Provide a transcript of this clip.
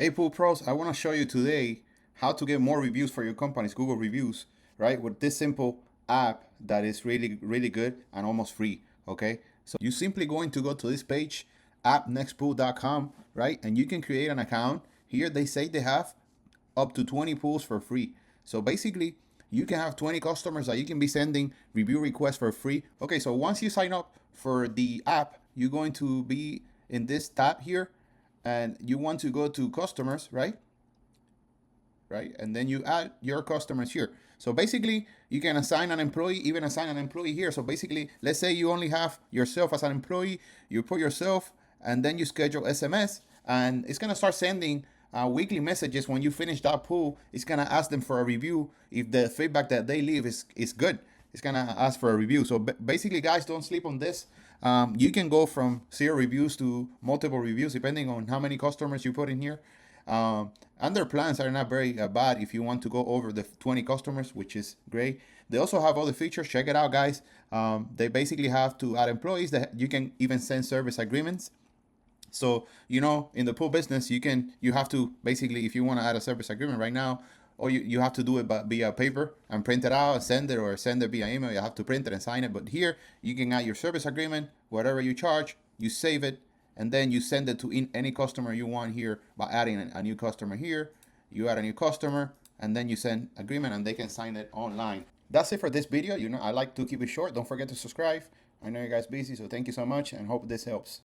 Hey Pool Pros, I want to show you today how to get more reviews for your company's Google reviews, right? With this simple app that is really good and almost free, okay? So you simply going to go to this page, appnexpool.com, right? And you can create an account. Here they say they have up to 20 pools for free. So basically, you can have 20 customers that you can be sending review requests for free. Okay, so once you sign up for the app, you're going to be in this tab here and you want to go to customers, right? Right? And then you add your customers here. So basically, you can assign an employee, even assign an employee here. So basically, let's say you only have yourself as an employee, you put yourself, and then you schedule SMS, and it's gonna start sending weekly messages when you finish that pool. It's gonna ask them for a review. If the feedback that they leave is good, it's gonna ask for a review. So basically, guys, don't sleep on this. You can go from 0 reviews to multiple reviews depending on how many customers you put in here. And their plans are not very bad if you want to go over the 20 customers, which is great. They also have other features. Check it out, guys. They basically have to add employees that you can even send service agreements. So, in the pool business, you have to basically, if you want to add a service agreement right now, or you have to do it via paper and print it out, send it, or send it via email. You have to print it and sign it. But here, you can add your service agreement, whatever you charge, you save it, and then you send it to any customer you want here by adding a new customer here. You add a new customer, and then you send agreement, and they can sign it online. That's it for this video. I like to keep it short. Don't forget to subscribe. I know you guys busy, so thank you so much, and hope this helps.